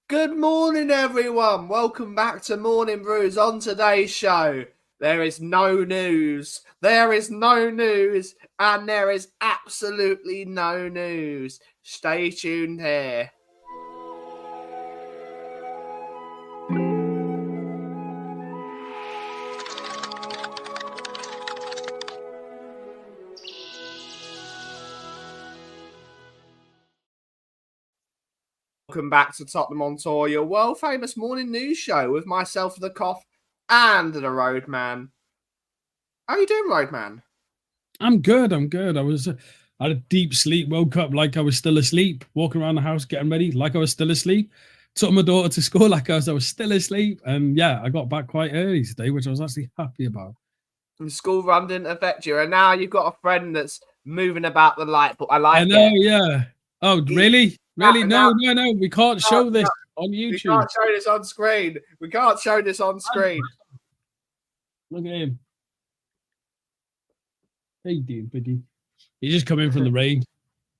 Good morning, everyone. Welcome back to Morning Brews. On today's show, there is no news. There is no news, and there is absolutely no news. Stay tuned here. Welcome back to Tottenham on Tour, your world famous morning news show with myself, the Cough, and the Roadman. How you doing, Roadman? I'm good. I had a deep sleep, woke up like I was still asleep, walking around the house getting ready like I was still asleep. Took my daughter to school like I was still asleep. And yeah, I got back quite early today, which I was actually happy about. The school run didn't affect you, and now you've got a friend that's moving about the light, but I I like know, it. yeah. Oh, really? Really? Now, No. We can't no, show this on we YouTube. can't show this on screen. We can't show this on screen. Look at him. How you doing, buddy? He's just come in from the rain.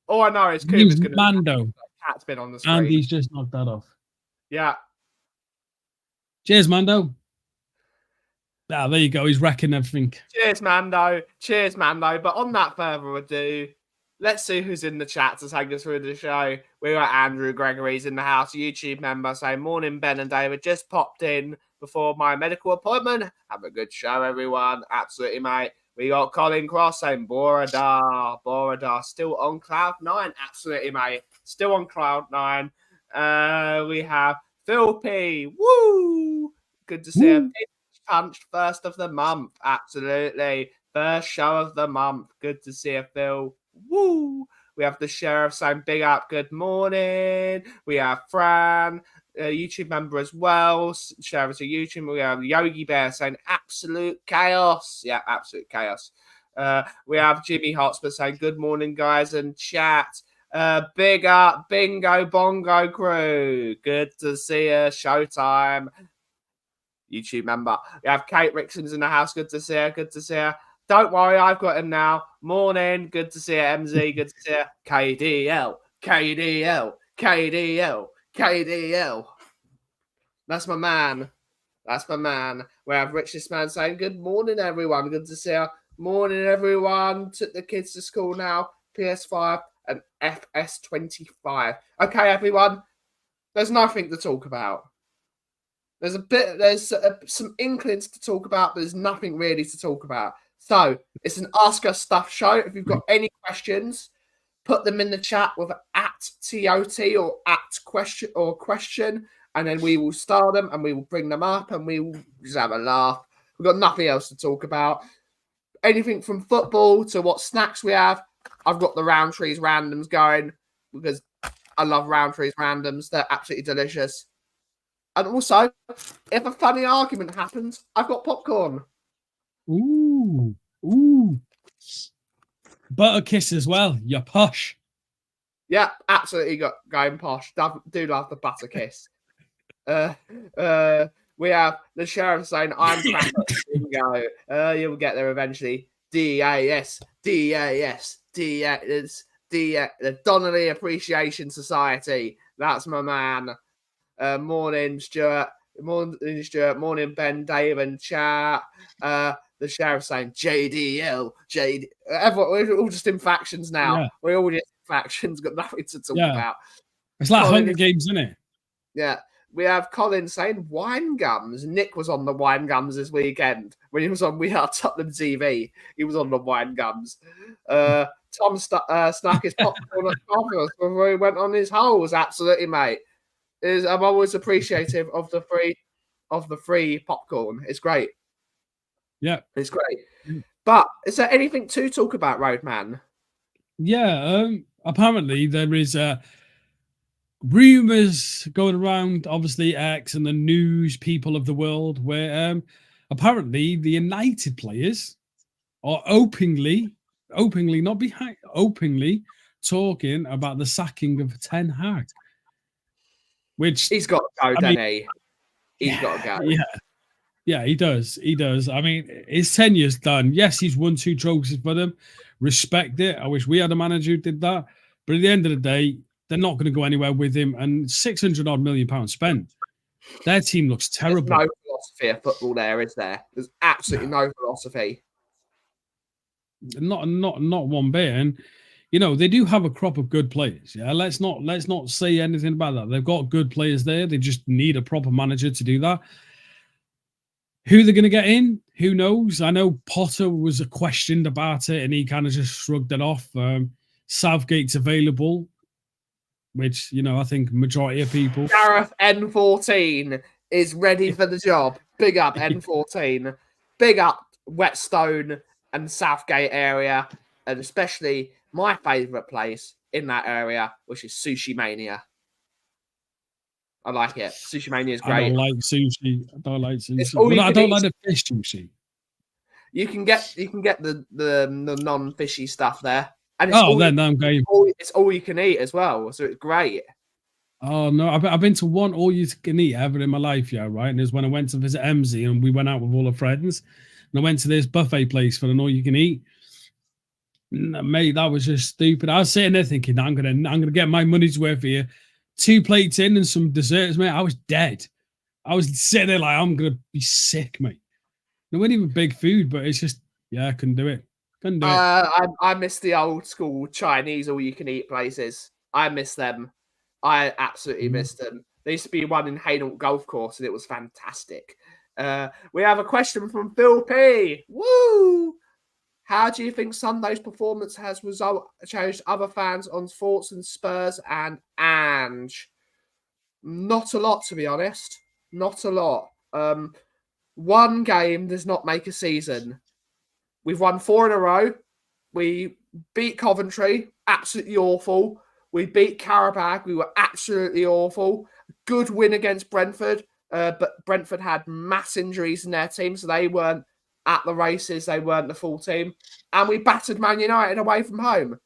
All I know is His name's Cooper's going to. Mando. Cat's been on the screen. And he's just knocked that off. Yeah. Cheers, Mando. Ah, there you go. He's wrecking everything. Cheers, Mando. Cheers, Mando. But on that further ado, let's see who's in the chat to take us through the show. We got Andrew Gregory's in the house, YouTube member, saying, "Morning, Ben and David. Just popped in before my medical appointment. Have a good show, everyone. Absolutely, mate." We got Colin Cross saying, Boradar, still on cloud nine. Absolutely, mate. Still on cloud nine. We have Phil P. Woo! Good to see him. Punched first of the month. Absolutely. First show of the month. Good to see you, Phil. Woo! We have the sheriff saying big up, good morning. We have Fran, a YouTube member as well. Sheriff to YouTube. We have Yogi Bear saying absolute chaos. Yeah, absolute chaos. We have Jimmy Hotspur saying good morning, guys, and chat. Big up, bingo, bongo crew. Good to see you. Showtime. YouTube member. We have Kate Rickson's in the house. Good to see her. Good to see her. Don't worry, I've got him now. Morning. Good to see you, MZ. Good to see you. KDL. That's my man. We have Richest Man saying, good morning, everyone. Good to see you. Morning, everyone. Took the kids to school now. PS5 and FS25. Okay, everyone. There's nothing to talk about. There's some inklings to talk about, but there's nothing really to talk about. So it's an Ask Us Stuff show. If you've got any questions, put them in the chat with @TOT or @question, and then we will star them and we will bring them up and we will just have a laugh. We've got nothing else to talk about. Anything from football to what snacks we have. I've got the Roundtree's randoms going because I love Roundtree's randoms. They're absolutely delicious. And also, if a funny argument happens, I've got popcorn. Ooh. Butter kiss as well. You're posh. Yeah, absolutely going posh. Do love the butter kiss. We have the sheriff saying, I'm crap at bingo. You'll get there eventually. DAS. The Donnelly Appreciation Society. That's my man. Morning, Stuart. Morning, Ben, Dave, and chat. The sheriff saying JDL. Everyone, we're all just in factions now. Yeah. We're all just in factions, got nothing to talk about. It's like Hunger Games, isn't it? Yeah. We have Colin saying wine gums. Nick was on the wine gums this weekend when he was on We Are Tottenham TV. He was on the wine gums. Tom snuck his popcorn at Carver's before he went on his holes. Absolutely, mate. I'm always appreciative of the free popcorn. It's great. Yeah, it's great. But is there anything to talk about, Roadman? Yeah, apparently there is rumors going around, obviously X and the news people of the world, where apparently the United players are openly talking about the sacking of Ten Hag. Which he's got to go, doesn't he? He's got to go. Yeah, he does. I mean, his tenure's done. Yes, he's won 2 trophies for them. Respect it. I wish we had a manager who did that. But at the end of the day, they're not going to go anywhere with him. And 600 odd million pounds spent. Their team looks terrible. There's no philosophy of football there, is there? There's absolutely no philosophy. Not one bit. And they do have a crop of good players. Yeah, let's not say anything about that. They've got good players there. They just need a proper manager to do that. Who they're going to get in, who knows? I know Potter was questioned about it, and he kind of just shrugged it off. Southgate's available, which I think majority of people. Gareth N14 is ready for the job. Big up N14. Big up Whetstone and Southgate area, and especially my favourite place in that area, which is Sushi Mania. I like it. Sushi Mania is great. I don't like sushi. I don't like the fish sushi. You can get the non-fishy stuff there, and it's all you can eat as well, so it's great. Oh no, I've been to one all you can eat ever in my life, yeah, right. And it was when I went to visit MZ, and we went out with all our friends, and I went to this buffet place for an all you can eat. Mate, that was just stupid. I was sitting there thinking, I'm gonna get my money's worth here. 2 plates in and some desserts, mate. I was dead. I was sitting there like, I'm gonna be sick, mate. It wasn't even big food, but it's just, I couldn't do it. I miss the old school Chinese all you can eat places. I miss them. I absolutely miss them. There used to be one in Hainault Golf Course, and it was fantastic. We have a question from Phil P. Woo! How do you think Sunday's performance has changed other fans on thoughts on Spurs and Ange? Not a lot, to be honest. Not a lot. One game does not make a season. We've won 4 in a row. We beat Coventry, absolutely awful. We beat Karabag. We were absolutely awful. Good win against Brentford, but Brentford had mass injuries in their team, so they weren't at the races. They weren't the full team. And we battered Man United away from home.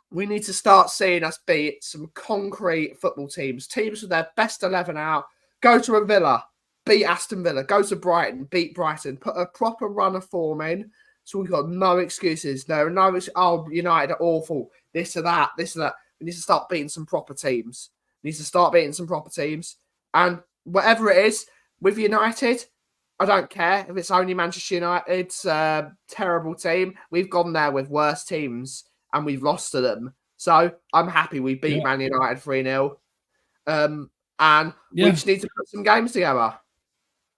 We need to start seeing us beat some concrete football teams with their best 11 out. Go to a Villa, beat Aston Villa. Go to Brighton, beat Brighton. Put a proper run of form in, so we've got no excuses. United are awful. This or that. We need to start beating some proper teams. And whatever it is, with United, I don't care if it's only Manchester United's terrible team. We've gone there with worse teams and we've lost to them. So I'm happy we beat Man United 3-0. And we just need to put some games together.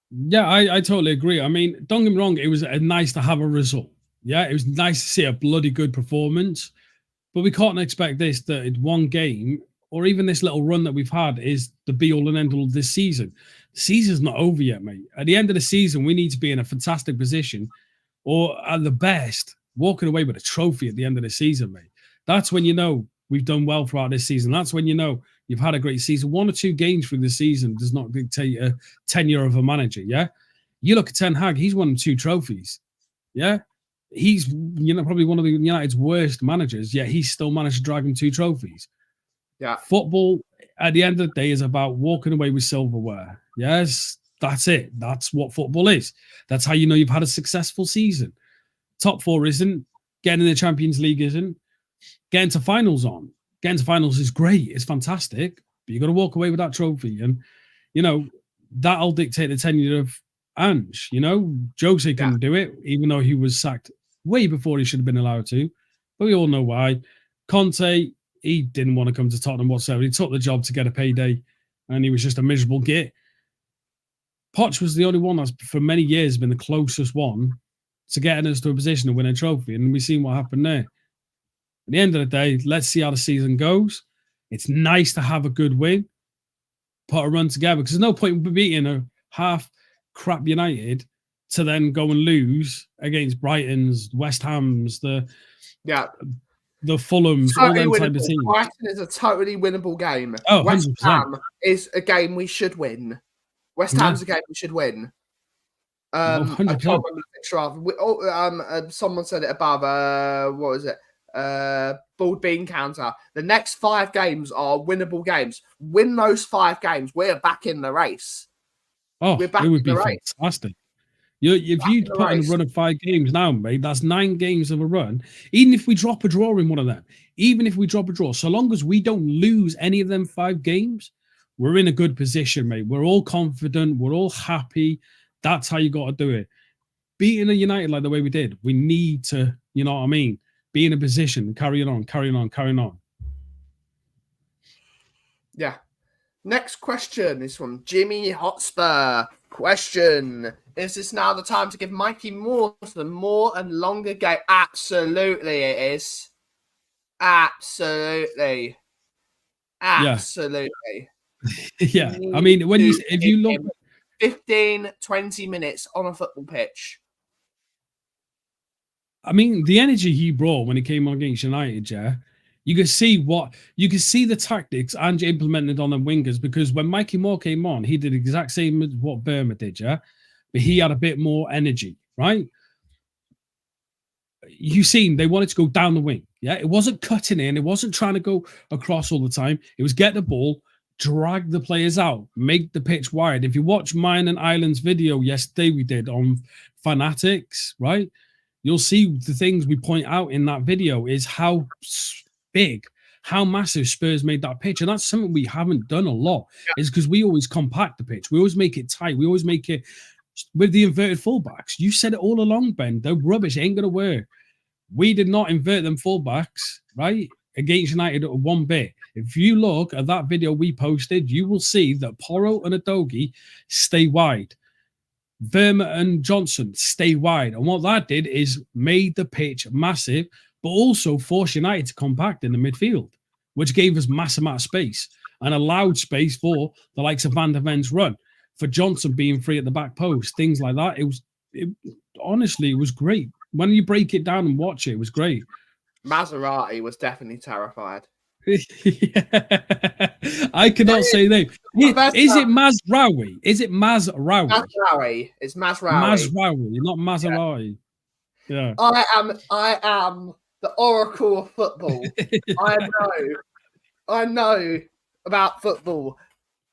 Yeah, I totally agree. I mean, don't get me wrong, it was nice to have a result. Yeah, it was nice to see a bloody good performance. But we can't expect that one game or even this little run that we've had is the be-all and end-all of this season. The season's not over yet, mate. At the end of the season, we need to be in a fantastic position, or at the best, walking away with a trophy at the end of the season, mate. That's when we've done well throughout this season. That's when you've had a great season. 1 or 2 games through the season does not dictate a tenure of a manager, yeah? You look at Ten Hag, he's won 2 trophies, yeah? He's probably one of the United's worst managers, yet he's still managed to drag them 2 trophies. Yeah. Football, at the end of the day, is about walking away with silverware. Yes, that's it. That's what football is. That's how you've had a successful season. Top 4 isn't. Getting in the Champions League isn't. Getting to finals on. Getting to finals is great. It's fantastic. But you've got to walk away with that trophy. And, that'll dictate the tenure of Ange. Jose can do it, even though he was sacked way before he should have been allowed to. But we all know why. Conte, he didn't want to come to Tottenham whatsoever. He took the job to get a payday, and he was just a miserable git. Poch was the only one that's for many years been the closest one to getting us to a position to win a trophy, and we've seen what happened there. At the end of the day, let's see how the season goes. It's nice to have a good win, put a run together, because there's no point in beating a half crap United to then go and lose against Brighton's, West Ham's, the Fulhams, all them type of teams. Brighton is a totally winnable game. Oh, West 100%. Ham is a game we should win. West Ham's a game we should win. I can't remember the picture of. Someone said it above. What was it? Bald bean counter. The next 5 games are winnable games. Win those 5 games, we're back in the race. Oh, it would be fantastic. If you put in a run of 5 games now, mate, that's 9 games of a run. Even if we drop a draw in one of them, so long as we don't lose any of them 5 games, we're in a good position, mate. We're all confident. We're all happy. That's how you got to do it. Beating a United like the way we did, we need to, you know what I mean? Be in a position, carrying on. Yeah. Next question is from Jimmy Hotspur. Question: is this now the time to give Mikey Moore the more and longer game? Absolutely, it is. Absolutely. Yeah. I mean, if you look 15, 20 minutes on a football pitch. I mean, the energy he brought when he came on against United, yeah, you could see the tactics and implemented on the wingers, because when Mikey Moore came on, he did the exact same as what Burma did, yeah, but he had a bit more energy, right? You seen they wanted to go down the wing, yeah. It wasn't cutting in, it wasn't trying to go across all the time. It was get the ball, drag the players out, make the pitch wide. If you watch mine and Island's video yesterday, we did on Fanatics, right? You'll see the things we point out in that video is how big, how massive Spurs made that pitch. And that's something we haven't done a lot, is because we always compact the pitch. We always make it tight. We always make it with the inverted fullbacks. You said it all along, Ben. They're rubbish. It ain't going to work. We did not invert them fullbacks, right? Against United one bit. If you look at that video we posted, you will see that Porro and Adogi stay wide. Verma and Johnson stay wide. And what that did is made the pitch massive, but also forced United to compact in the midfield, which gave us massive amount of space and allowed space for the likes of Van der Ven's run, for Johnson being free at the back post, things like that. Honestly, it was great. When you break it down and watch it, it was great. Maserati was definitely terrified. I cannot say name. Is it Mazraoui? Is it Mazraoui? Mazraoui. It's Mazraoui. Mazraoui, not Maserati. Yeah. I am the oracle of football. I know about football.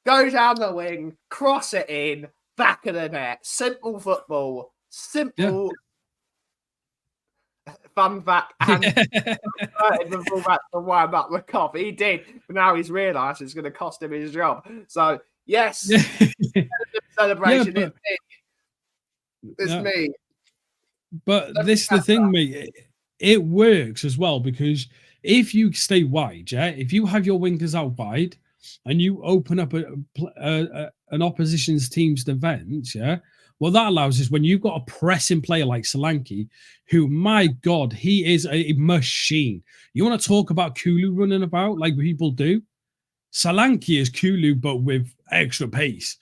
Go down the wing, cross it in, back of the net. Simple football. Simple. Yeah. Fun fact, and the fullback to wind up the cop. He did, but now he's realised it's going to cost him his job. So yes, celebration. Yeah, it's me. But this is the thing, mate. It works as well, because if you stay wide, yeah, if you have your wingers out wide and you open up an opposition's team's defence, yeah. What that allows is when you've got a pressing player like Solanke, who, my God, he is a machine. You want to talk about Kulu running about like people do? Solanke is Kulu, but with extra pace.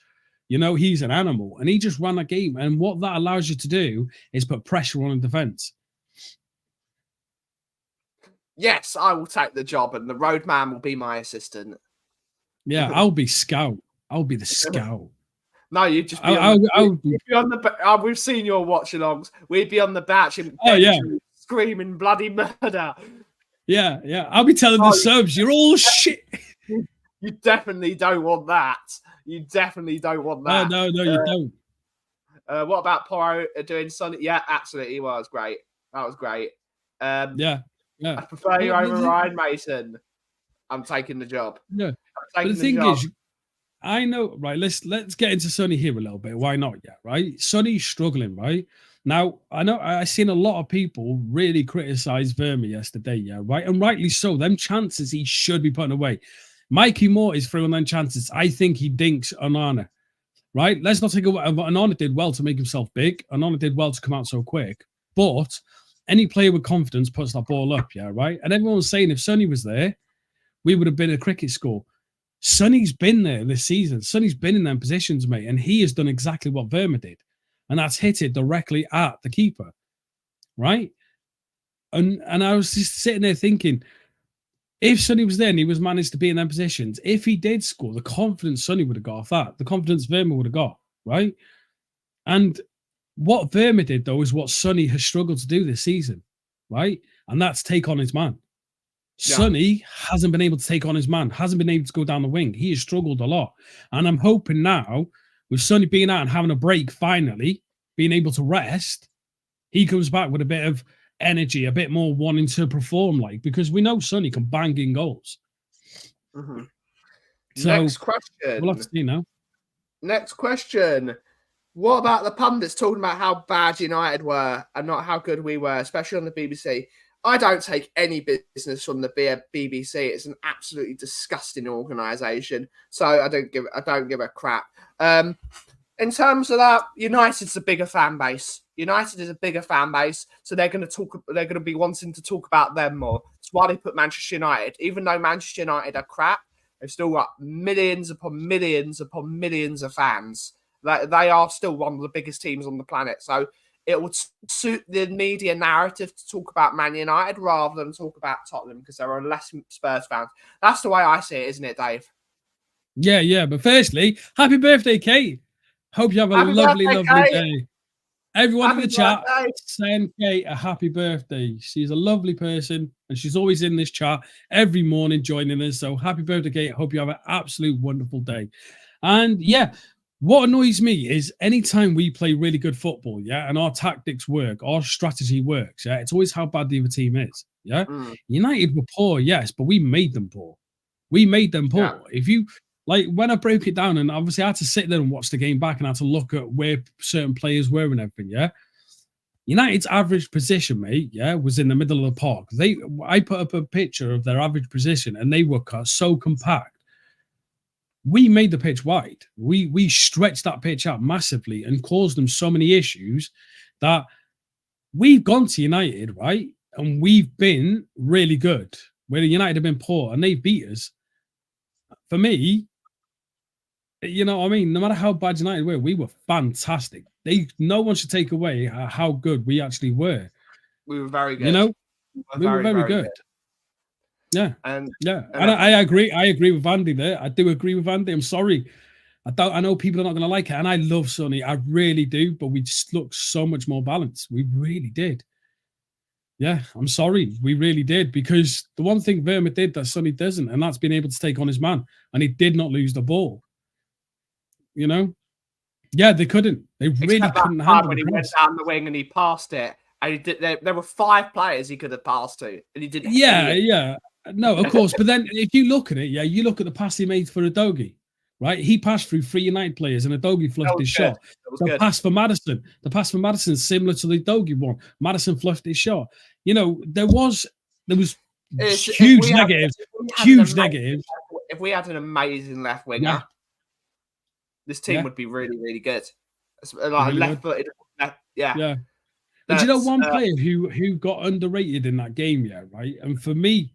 You know, he's an animal, and he just ran a game. And what that allows you to do is put pressure on the defence. Yes, I will take the job, and the roadman will be my assistant. Yeah, I'll be scout. I'll be the scout. No, you'd just be you'd be on the. We've seen your watch-alongs. We'd be on the batch and screaming bloody murder. Yeah. I'll be telling the subs, you're all shit. You definitely don't want that. No, you don't. What about Porro doing Sonny? Yeah, absolutely. That was great. Yeah. I prefer you over Ryan Mason. I'm taking the job. Yeah. But the thing is, I know, right? Let's get into Sonny here a little bit. Why not? Yeah, right. Sonny's struggling, right? Now, I know I've seen a lot of people really criticize Verma yesterday, yeah, right? And rightly so. Them chances he should be putting away. Mikey Moore is through on them chances. I think he dinks Onana, right? Let's not take away. Onana did well to make himself big. Onana did well to come out so quick. But any player with confidence puts that ball up, yeah, right? And everyone was saying if Sonny was there, we would have been a cricket score. Sonny's been there this season. Sonny's been in them positions, mate, and he has done exactly what Verma did. And that's hit it directly at the keeper, right? And I was just sitting there thinking, if Sonny was there and he was managed to be in them positions, if he did score, the confidence Sonny would have got off that, the confidence Verma would have got, right? And what Verma did, though, is what Sonny has struggled to do this season, right? And that's take on his man. Yeah. Sonny hasn't been able to take on his man, hasn't been able to go down the wing. He has struggled a lot. And I'm hoping now, with Sonny being out and having a break finally, being able to rest, he comes back with a bit of energy, a bit more wanting to perform, like, because we know Sonny can bang in goals. Mm-hmm. So Next question. we'll have to see now. Next question. What about the pundits talking about how bad United were and not how good we were, especially on the BBC? I don't take any business from the BBC. It's an absolutely disgusting organisation. So I don't give a crap. In terms of that, United's a bigger fan base. United is a bigger fan base, so they're going to be wanting to talk about them more. That's why they put Manchester United. Even though Manchester United are crap, they've still got millions upon millions upon millions of fans. They are still one of the biggest teams on the planet. So it would suit the media narrative to talk about Man United rather than talk about Tottenham because there are less Spurs fans. That's the way I see it, isn't it, Dave? Yeah. But firstly, happy birthday, Kate. Hope you have a lovely day. Everyone in the chat, send Kate a happy birthday. She's a lovely person and she's always in this chat every morning joining us. So happy birthday, Kate. Hope you have an absolute wonderful day. And yeah, what annoys me is anytime we play really good football, and our tactics work, our strategy works, it's always how bad the other team is. United were poor, yes, but we made them poor. If you like, when I broke it down, and obviously I had to sit there and watch the game back and I had to look at where certain players were and everything, United's average position, mate, was in the middle of the park. I put up a picture of their average position and they were so compact. We made the pitch wide. We stretched that pitch out massively and caused them so many issues that we've gone to United, right? And we've been really good, where United have been poor and they've beat us. For me, you know what I mean? No matter how bad United were, we were fantastic. No one should take away how good we actually were. We were very good. You know, we were very good. Yeah. And I agree. I agree with Andy there. I do agree with Andy. I'm sorry. I know people are not going to like it. And I love Sonny. I really do. But we just look so much more balanced. We really did. Yeah, I'm sorry. We really did. Because the one thing Verma did that Sonny doesn't, and that's being able to take on his man. And he did not lose the ball. You know? Yeah, they couldn't. They really couldn't handle when it. He went down the wing and he passed it. And there were 5 players he could have passed to. And he didn't. Yeah. No, of course. But then if you look at it, you look at the pass he made for Udogie, right? He passed through 3 United players and Udogie fluffed his shot. The pass for Maddison is similar to the Udogie one. Maddison fluffed his shot. You know, there was huge negatives. If we had an amazing left winger, this team would be really, really good. Like really left-footed. Yeah. And you know one player who got underrated in that game, right? And for me,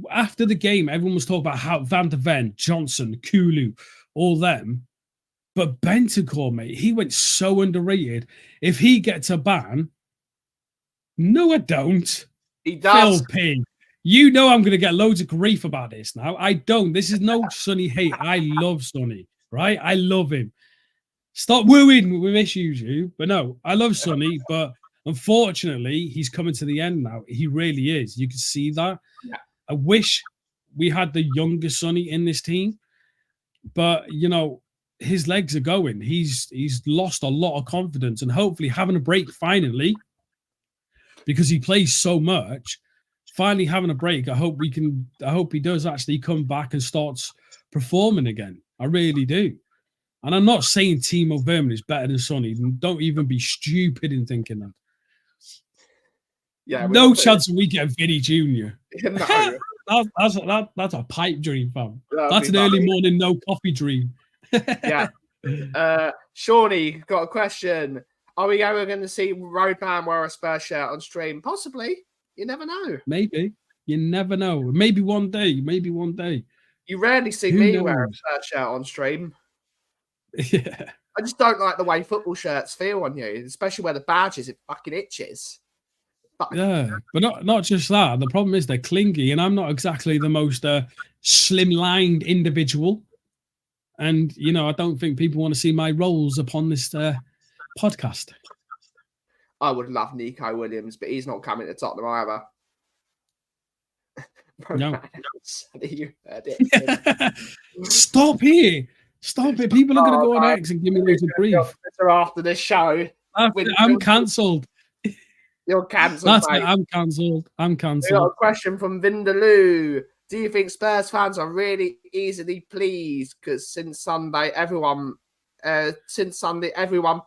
after the game, everyone was talking about how Van der Ven, Johnson, Kulu, all them. But Bentancur, mate, he went so underrated. If he gets a ban, no, I don't. He does. Phil P. You know I'm going to get loads of grief about this now. I don't. This is no Sonny hate. I love Sonny, right? I love him. Stop wooing with issues, you. But no, I love Sonny, but unfortunately, he's coming to the end now. He really is. You can see that. Yeah. I wish we had the younger Sonny in this team, but you know, his legs are going. He's lost a lot of confidence, and hopefully having a break finally, because he plays so much. Finally having a break. I hope he does actually come back and starts performing again. I really do. And I'm not saying Timo Werner is better than Sonny. Don't even be stupid in thinking that. Yeah, no chance we get Vinny Jr. No. That's a pipe dream, fam. That's an early morning no coffee dream. Yeah. Shawnee got a question. Are we ever going to see Roadman wear a Spurs shirt on stream? Possibly. You never know. Maybe. You never know. Maybe one day. You rarely see me wear a Spurs shirt on stream. Yeah. I just don't like the way football shirts feel on you, especially where the badge is. It fucking itches. Yeah, but not just that. The problem is they're clingy, and I'm not exactly the most slim-lined individual. And, you know, I don't think people want to see my rolls upon this podcast. I would love Nico Williams, but he's not coming to Tottenham either. No. You heard it. Stop here. Stop it. People are going to go on X and give me loads of grief. After this show. I'm cancelled. You're cancelled, That's mate. it. I'm cancelled. I'm We got cancelled. a question from Vindaloo. Do you think Spurs fans are really easily pleased? Because since Sunday, everyone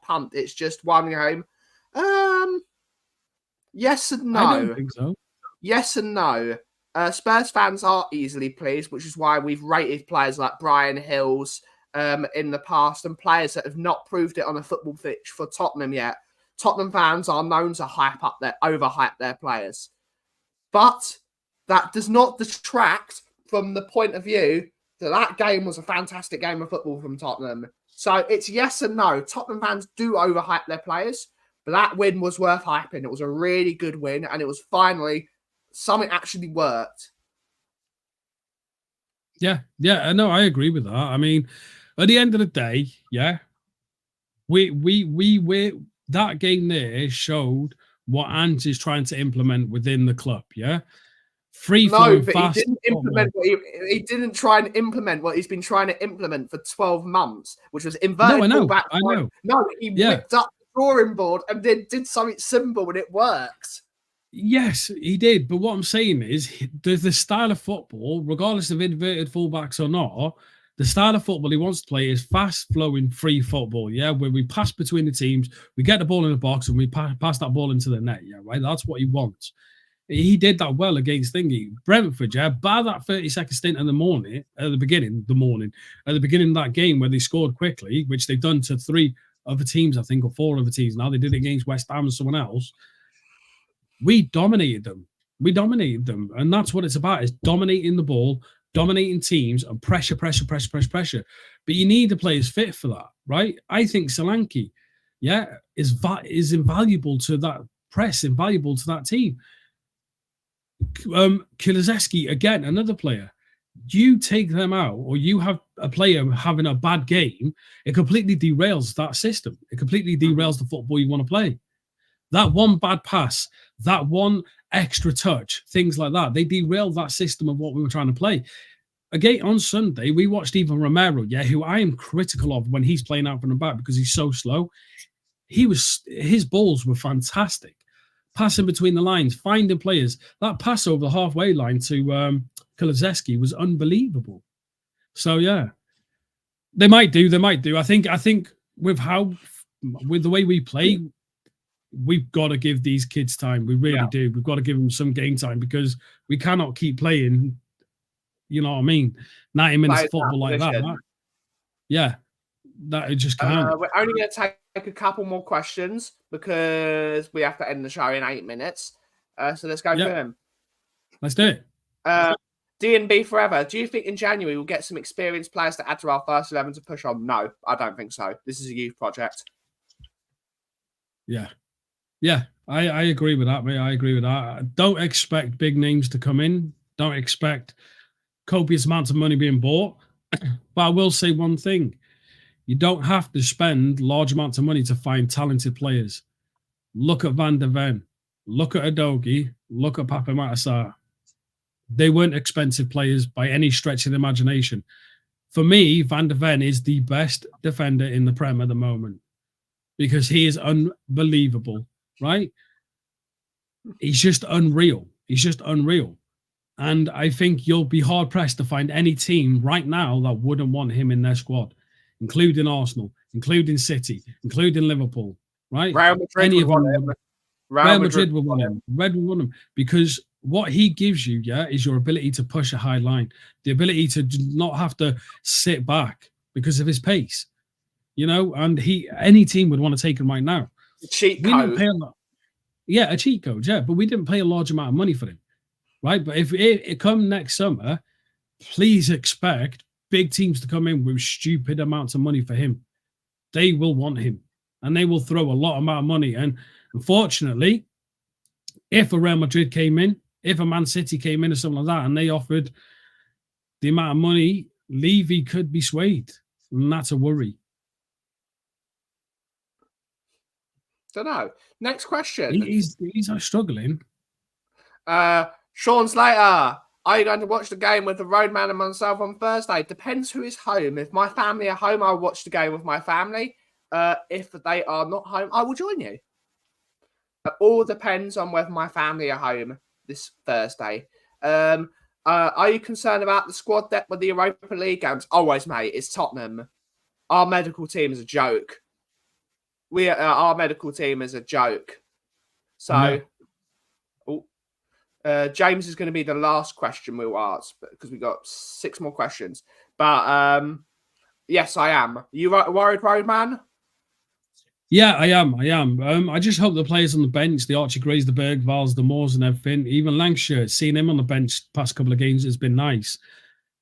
pumped. It's just one game. Yes and no. I don't think so. Yes and no. Spurs fans are easily pleased, which is why we've rated players like Brian Hills in the past and players that have not proved it on a football pitch for Tottenham yet. Tottenham fans are known to overhype their players. But that does not detract from the point of view that game was a fantastic game of football from Tottenham. So it's yes and no. Tottenham fans do overhype their players, but that win was worth hyping. It was a really good win, and it was finally something actually worked. Yeah, no, I agree with that. I mean, at the end of the day, yeah, we that game there showed what Ange is trying to implement within the club. Yeah, free flowing, fast. He didn't try and implement what he's been trying to implement for 12 months, which was inverted fullback. I know. No, he whipped up the drawing board and then did something simple, and it worked. Yes, he did. But what I'm saying is the style of football, regardless of inverted fullbacks or not, the style of football he wants to play is fast-flowing, free football, yeah, where we pass between the teams, we get the ball in the box, and we pass that ball into the net, yeah, right? That's what he wants. He did that well against Thingy. Brentford, yeah, by that 30-second stint at the beginning of that game where they scored quickly, which they've done to 3 other teams, I think, or 4 other teams now. They did it against West Ham and someone else. We dominated them. And that's what it's about, is dominating the ball, dominating teams, and pressure. But you need the players fit for that, right? I think Solanke, yeah, is invaluable to that press, invaluable to that team. Kulusevski, again, another player. You take them out, or you have a player having a bad game, it completely derails that system. It completely derails the football you want to play. That one bad pass, that one extra touch, things like that, they derailed that system of what we were trying to play. Again, on Sunday, we watched even Romero, yeah, who I am critical of when he's playing out from the back because he's so slow. His balls were fantastic. Passing between the lines, finding players. That pass over the halfway line to Kulusevski was unbelievable. So, yeah, they might do. I think with the way we play, we've got to give these kids time. We really do. We've got to give them some game time because we cannot keep playing, you know what I mean, 90 minutes of football like that. Yeah, that it just can't. We're only going to take a couple more questions because we have to end the show in 8 minutes. So let's go through them. Let's do it. D&B forever. Do you think in January we'll get some experienced players to add to our first 11 to push on? No, I don't think so. This is a youth project. Yeah, I agree with that, mate. I agree with that. Don't expect big names to come in. Don't expect copious amounts of money being bought. But I will say one thing. You don't have to spend large amounts of money to find talented players. Look at Van der Ven. Look at Adogi. Look at Papa Matasar. They weren't expensive players by any stretch of the imagination. For me, Van der Ven is the best defender in the Prem at the moment because he is unbelievable, right? He's just unreal. And I think you'll be hard-pressed to find any team right now that wouldn't want him in their squad, including Arsenal, including City, including Liverpool, right? Real Madrid would want him. Real Madrid would want him. Red would want him because what he gives you, is your ability to push a high line, the ability to not have to sit back because of his pace, and any team would want to take him right now. A cheat code. A cheat code, but we didn't pay a large amount of money for him, right? But if it come next summer, please expect big teams to come in with stupid amounts of money for him. They will want him, and they will throw a lot amount of money. And unfortunately, if a Real Madrid came in, if a Man City came in or something like that, and they offered the amount of money, Levy could be swayed, and that's a worry. Don't know. Next question. He's struggling. Sean Slater. Are you going to watch the game with the roadman and myself on Thursday? Depends who is home. If my family are home, I'll watch the game with my family. If they are not home, I will join you. It all depends on whether my family are home this Thursday. Are you concerned about the squad depth with the Europa League games? Always, mate. It's Tottenham. Our medical team is a joke. Our medical team is a joke. So, James is going to be the last question we'll ask because we got 6 more questions. But yes, I am. You worried, Roadman? Yeah, I am. I just hope the players on the bench, the Archie Grays, the Bergvals, the Moores and everything, even Lancashire, seeing him on the bench past couple of games has been nice.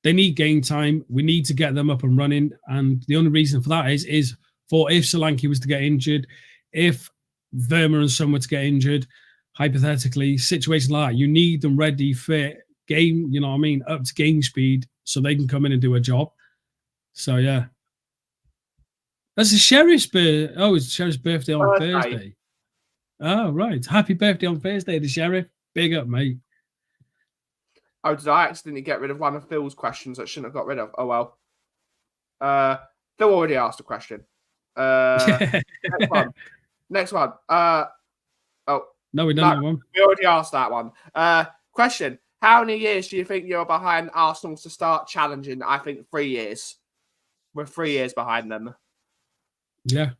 They need game time. We need to get them up and running. And the only reason for that is for if Solanke was to get injured, if Verma and Son were to get injured, hypothetically, situations like that, you need them ready, fit, game, you know what I mean, up to game speed so they can come in and do a job. So, yeah. That's the Sheriff's birthday. Oh, it's the Sheriff's birthday on Thursday. Oh, right. Happy birthday on Thursday, the Sheriff. Big up, mate. Oh, did I accidentally get rid of one of Phil's questions that I shouldn't have got rid of? Oh, well. Phil already asked a question. Next one. Oh. No, we done that one. We already asked that one. Question. How many years do you think you're behind Arsenal to start challenging? I think 3 years. We're 3 years behind them. Yeah.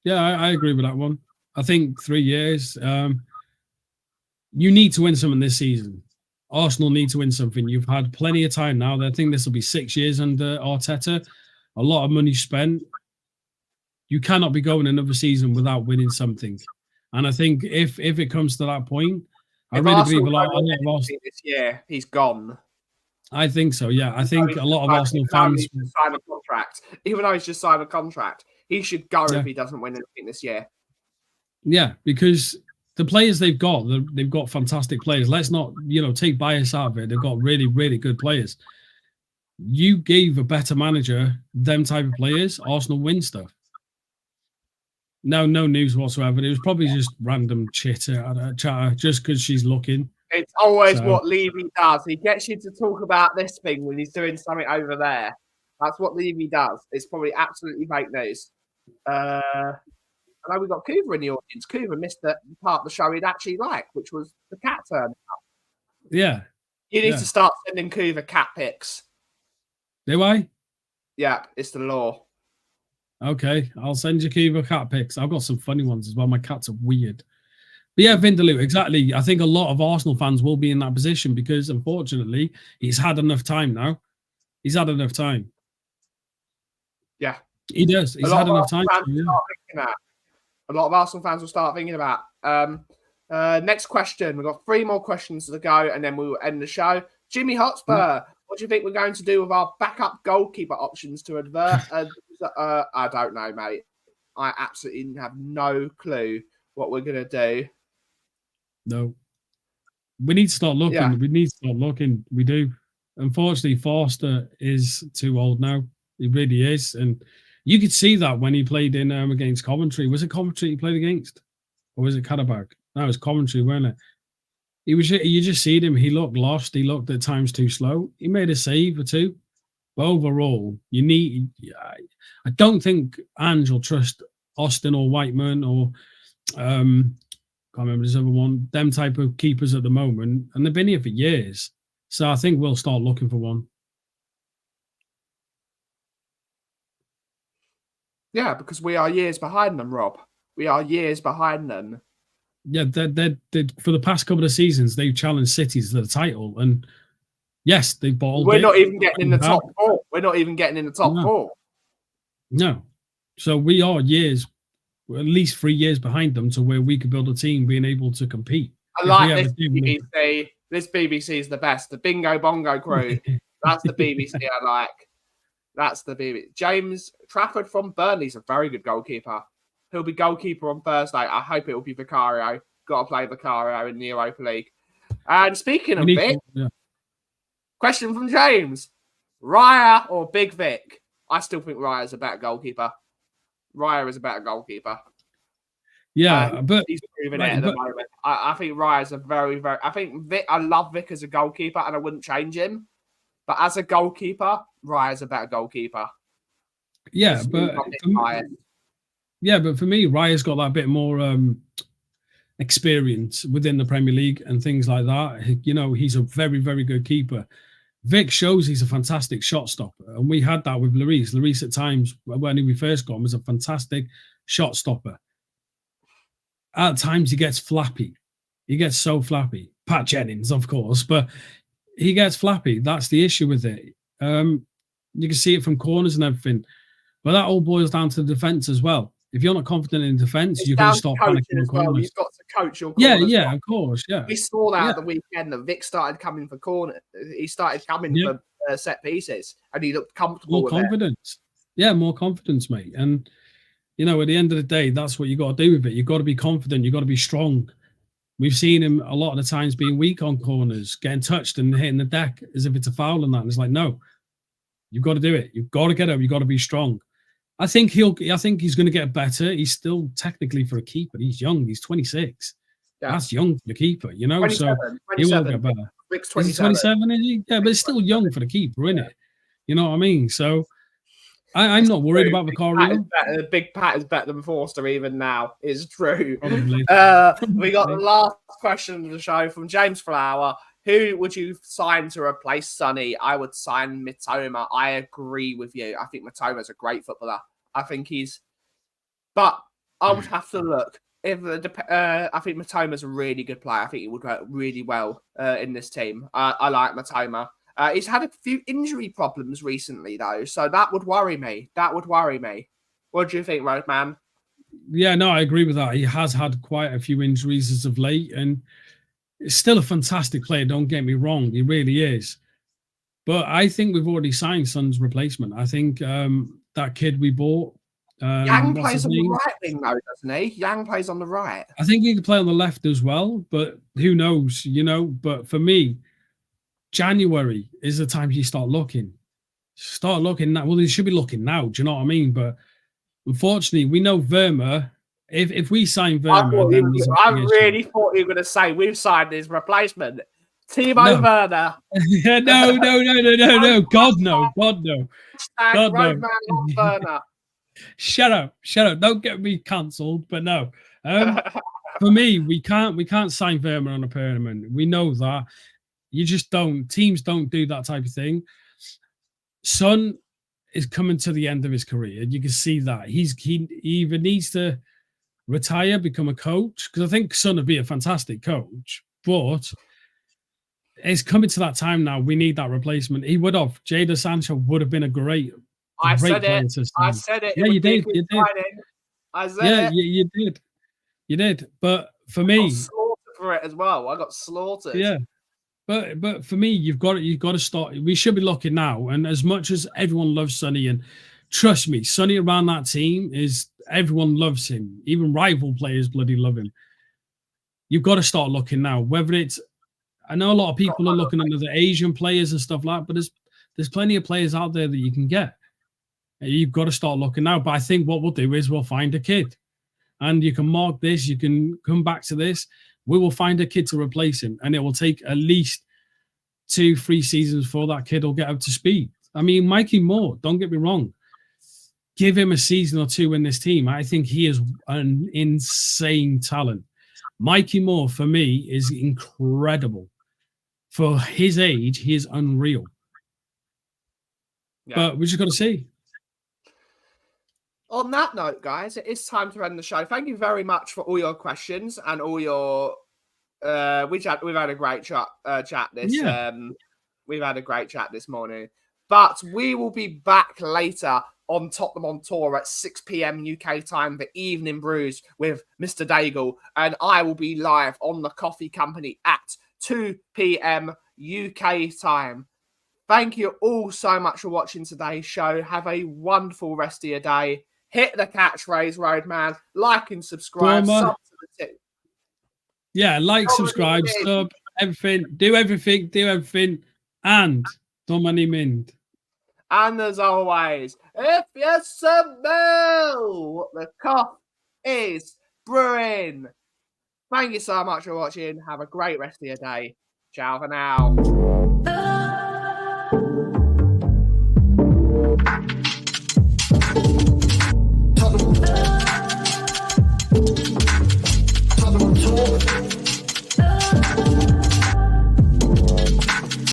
Yeah, I agree with that one. I think 3 years. You need to win something this season. Arsenal need to win something. You've had plenty of time now. I think this will be 6 years under Arteta. A lot of money spent. You cannot be going another season without winning something. And I think if it comes to that point, I really believe a lot of Arsenal this year, he's gone. I think so. Yeah, I think a lot of Arsenal fans sign a contract. Even though he's just signed a contract, he should go if he doesn't win anything this year. Yeah, because the players they've got fantastic players. Let's not, take bias out of it. They've got really, really good players. You gave a better manager them type of players, Arsenal win stuff. No news whatsoever. It was probably just random chatter just because she's looking. It's always what Levy does. He gets you to talk about this thing when he's doing something over there. That's what Levy does. It's probably absolutely fake news. I know we've got Cooper in the audience. Cooper missed the part of the show he'd actually like, which was the cat turn up. Yeah. You need to start sending Cooper cat pics. Do I? Yeah, it's the law. Okay, I'll send you Cooper cat pics. I've got some funny ones as well. My cats are weird. But yeah, Vindaloo, exactly. I think a lot of Arsenal fans will be in that position because, unfortunately, he's had enough time now. He's had enough time. Yeah. He does. He's had enough time. A lot of Arsenal fans will start thinking about. Next question. We've got 3 more questions to go, and then we will end the show. Jimmy Hotspur, what do you think we're going to do with our backup goalkeeper options to advert? I don't know, mate. I absolutely have no clue what we're going to do. No. We need to start looking. Yeah. We need to start looking. We do. Unfortunately, Forster is too old now. He really is. And you could see that when he played in against Coventry. Was it Coventry he played against? Or was it Karabakh? No, it was Coventry, wasn't it? You just see him. He looked lost. He looked at times too slow. He made a save or 2. But overall, I don't think Ange will trust Austin or Whiteman or can't remember this other one, them type of keepers at the moment, and they've been here for years. So I think we'll start looking for one. Yeah, because we are years behind them, Rob. We are years behind them. Yeah, they're for the past couple of seasons, they've challenged cities to the title, and yes, they've bottled. We're not even getting in the top 4. We're not even getting in the top 4. No, so we are years. We're at least 3 years behind them to where we could build a team being able to compete. I like this BBC. This BBC is the best. The Bingo Bongo crew. That's the BBC I like. That's the BBC. James Trafford from Burnley's a very good goalkeeper. He'll be goalkeeper on Thursday. I hope it will be Vicario. Got to play Vicario in the Europa League. And speaking of Vic, question from James. Raya or Big Vic? I still think Raya's a better goalkeeper. Raya is a better goalkeeper. Yeah, but he's proving it like, at the but moment. I think Raya's a very, very. I think I love Vic as a goalkeeper, and I wouldn't change him. But as a goalkeeper, Raya's a better goalkeeper. yeah, Just me but not being for me, biased. yeah, but for me, Raya's got that bit more experience within the Premier League and things like that. You know, he's a very, very good keeper. Vic shows he's a fantastic shot stopper, and we had that with Lloris. Lloris at times when we first got him was a fantastic shot stopper. At times he gets flappy. He gets so flappy. Pat Jennings, of course, but he gets flappy. That's the issue with it. You can see it from corners and everything. But that all boils down to the defense as well. If you're not confident in defense, It's you're going down to to start coaching panicking on as well. corners. You've got to coach your Yeah, corners. yeah, of course, yeah, We saw that yeah, at the weekend that Vic started coming for corner. He started coming yeah. for set pieces, and he looked comfortable More with it. confidence. Yeah, more confidence, mate. And you know, at the end of the day, that's what you got to do with it. You've got to be confident. You've got to be strong. We've seen him a lot of the times being weak on corners, getting touched and hitting the deck as if it's a foul and that. And it's like, no, you've got to do it. You've got to get up. You've got to be strong. I think he's going to get better. He's still technically for a keeper. He's young. He's 26. Yeah. That's young for the keeper, you know. 27, So he will get better. Vic's Is he 27? Is he? Yeah, but it's still young for the keeper, isn't it? You know what I mean? So I'm not worried about Vicario. Big Pat is better than Forster even now. It's true. Probably. We got the last question of the show from James Flower. Who would you sign to replace Sonny? I would sign Mitoma. I agree with you. I think Mitoma's a great footballer. I think he's... But I would have to look. I think Mitoma's a really good player. I think he would work really well in this team. I like Mitoma. He's had a few injury problems recently, though, so that would worry me. What do you think, Roadman? Yeah, no, I agree with that. He has had quite a few injuries as of late, and he's still a fantastic player. Don't get me wrong, he really is. But I think we've already signed Son's replacement. I think that kid we bought. Yang plays on the right wing, though, doesn't he? Yang plays on the right. I think he can play on the left as well, but who knows, you know? But for me, January is the time you start looking. Start looking now. Well, you should be looking now. Do you know what I mean? But unfortunately, we know Verma. If we sign Verma, then I really thought you were going to say we've signed his replacement, Timo Werner. Yeah, no. God no. God no. God no. Werner. Shut up. Don't get me cancelled. But no. For me, we can't sign Verma on a permanent. We know that. You just don't. Teams don't do that type of thing. Son is coming to the end of his career. You can see that. He either needs to retire, become a coach, because I think Son would be a fantastic coach, but it's coming to that time now. We need that replacement. He would have. Jadon Sancho would have been a great player to sign. I said it. Yeah, you did. I said it. You did. But for me, I got slaughtered for it as well. I got slaughtered. Yeah. But for me, you've got to start. We should be looking now. And as much as everyone loves Sonny, and trust me, Sonny around that team everyone loves him. Even rival players bloody love him. You've got to start looking now. Whether it's, I know a lot of people are looking at the Asian players and stuff like that, but there's plenty of players out there that you can get. You've got to start looking now. But I think what we'll do is we'll find a kid, and you can mark this. You can come back to this. We will find a kid to replace him, and it will take at least 2-3 seasons before that kid will get up to speed. I mean, Mikey Moore, don't get me wrong. Give him a season or two in this team. I think he is an insane talent. Mikey Moore, for me, is incredible. For his age, he is unreal. Yeah. But we just got to see. On that note, guys, it is time to end the show. Thank you very much for all your questions and all your. We've had a great chat. We've had a great chat this morning, but we will be back later on Tottenham on Tour at 6 p.m. UK time for Evening Brews with Mr. Daigle, and I will be live on the Coffee Company at 2 p.m. UK time. Thank you all so much for watching today's show. Have a wonderful rest of your day. Hit the catchphrase, Roadman. Like and subscribe. Sub to the tip. Yeah, like, subscribe, sub, everything. Do everything. And Domani Mind. And as always, if you smell what the cough is brewing. Thank you so much for watching. Have a great rest of your day. Ciao for now.